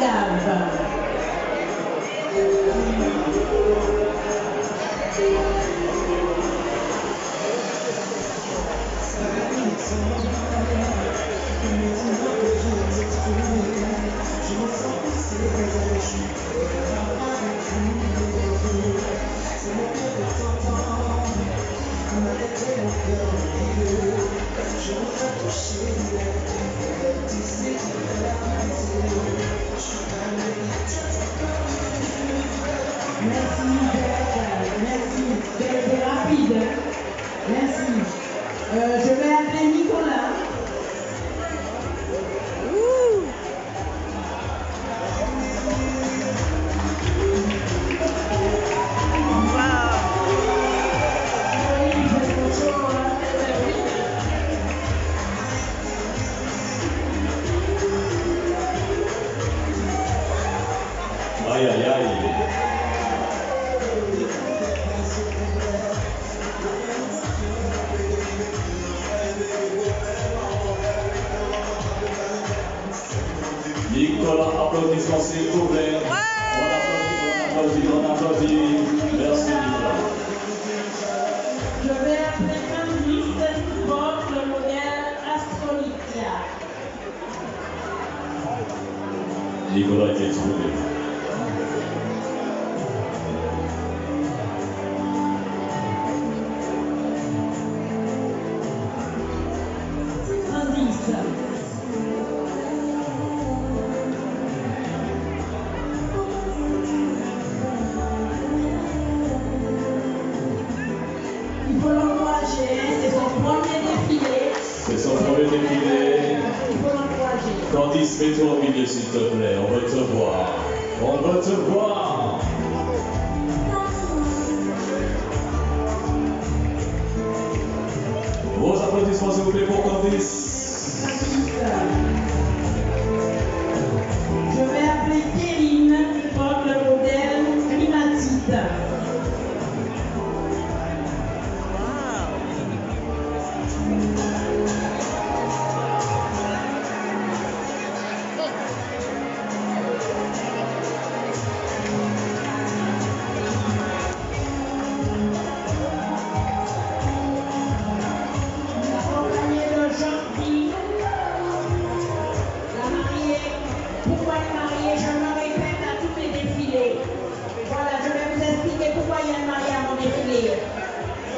Gave. C'est rapide. Merci. Je vais appeler Nicolas. Aïe, aïe, aïe. Nicolas, applaudissements s'il vous plaît. On applaudit. Merci Nicolas. Je vais appeler Candice pour le modèle Astronicia. Nicolas est trouvé. Il faut l'encourager, c'est son premier défilé. C'est son premier défilé. Il faut l'encourager. Candice, mets-toi au milieu s'il te plaît, on veut te voir. On veut te voir. Vos applaudissements s'il vous plaît pour Candice. Je vais appeler Kéline pour le modèle Climatite.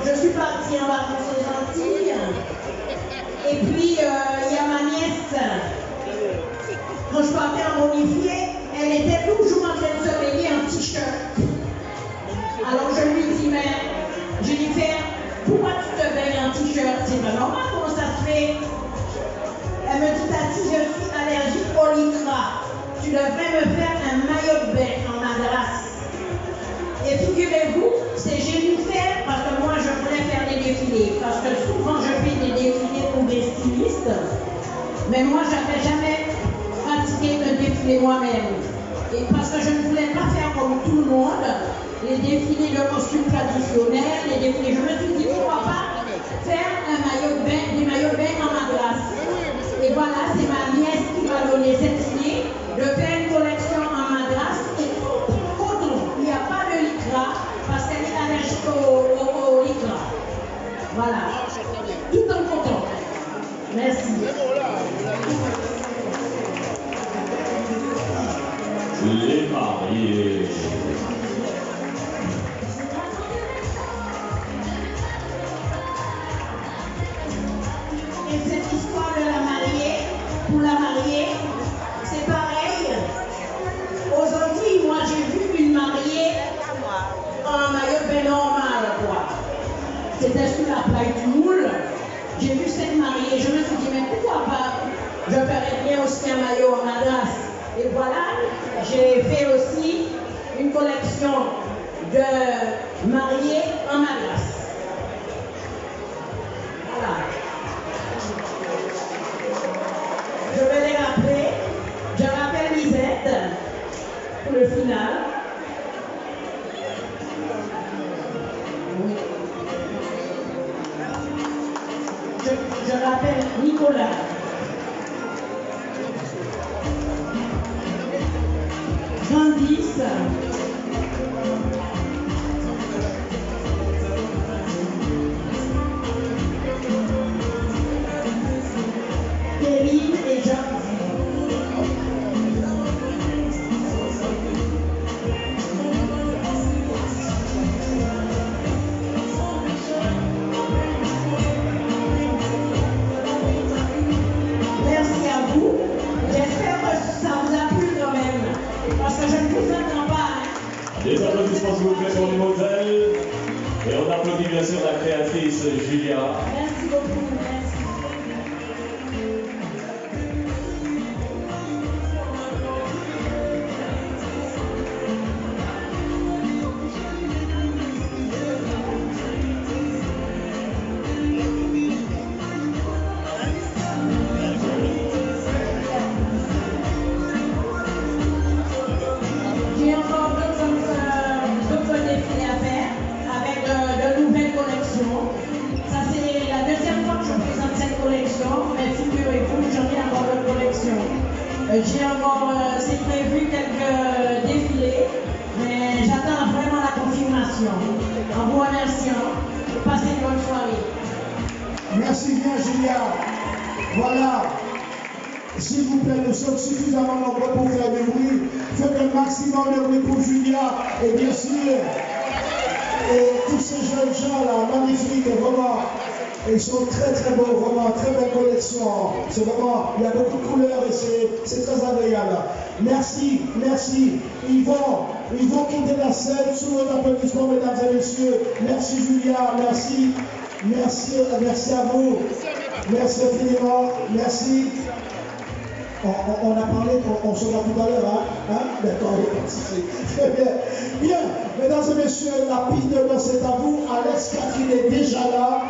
Je suis partie en vacances aux Antilles. Et puis, il y a ma nièce. Quand je partais en bonifié, elle était toujours en train de se baigner en t-shirt. Alors je lui dis, mais Jennifer, pourquoi tu te baignes en t-shirt? C'est pas normal, comment ça se fait? Elle me dit, Tati, je suis allergique au lycra. Tu devrais me faire un maillot de bain en madras. Et figurez-vous, c'est Jennifer, parce que moi je voulais faire des défilés, parce que souvent je fais des défilés pour des stylistes, mais moi je n'avais jamais pratiqué un défilé moi-même. Et parce que je ne voulais pas faire comme tout le monde, les défilés de costumes traditionnels, les défilés, je me suis dit pourquoi pas faire un maillot de bain, des maillots de bain en madras. Et voilà, c'est ma nièce qui m'a donné cette idée de faire une collection en madras et coton. Il n'y a pas de lycra parce qu'elle est allergique au lycra. Voilà. Tout en coton. Merci. Les mariés. Et cette histoire de la mariée, pour la mariée, c'est pareil. Aux Antilles, moi j'ai vu une mariée en maillot de bain normal, quoi. C'était sur la plage du Moule. J'ai vu cette mariée, je me suis dit, mais pourquoi pas? Je ferais bien aussi un maillot en madras. Et voilà, j'ai fait aussi une collection de mariés en madras. Voilà. Je vais les rappeler. Je rappelle Lisette pour le final. Je rappelle Nicolas. grandissent. Kevin et Jean. Merci à vous. J'espère que ça vous a plu quand même. Parce que je ne vous attends pas. Des applaudissements s'il vous plaît pour les modèles. Et on applaudit bien sûr la créatrice Julia. Merci beaucoup. Merci. J'ai encore d'autres défilés à faire avec de nouvelles collections. Ça, c'est la deuxième fois que je présente cette collection, mais figurez-vous, j'en ai encore d'autres collections. C'est prévu quelques défilés, mais j'attends vraiment la confirmation. En vous remerciant, passez une bonne soirée. Merci bien, Julia. Voilà. S'il vous plaît, nous sommes suffisamment nombreux pour faire du bruit. Faites un maximum de bruit pour Julia. Et bien sûr, et tous ces jeunes gens-là, magnifiques, vraiment, ils sont très très beaux, vraiment, très belle collection. C'est vraiment, il y a beaucoup de couleurs et c'est très agréable. Merci, merci. Ils vont quitter la scène sous nos applaudissements, mesdames et messieurs. Merci Julia, merci. Merci à vous. Merci infiniment. Merci. On a parlé, on se voit tout à l'heure, hein? D'accord, il n'y a pas de souci. Très bien. Bien, mesdames et messieurs, la piste de danse est à vous. Alex Catherine est déjà là.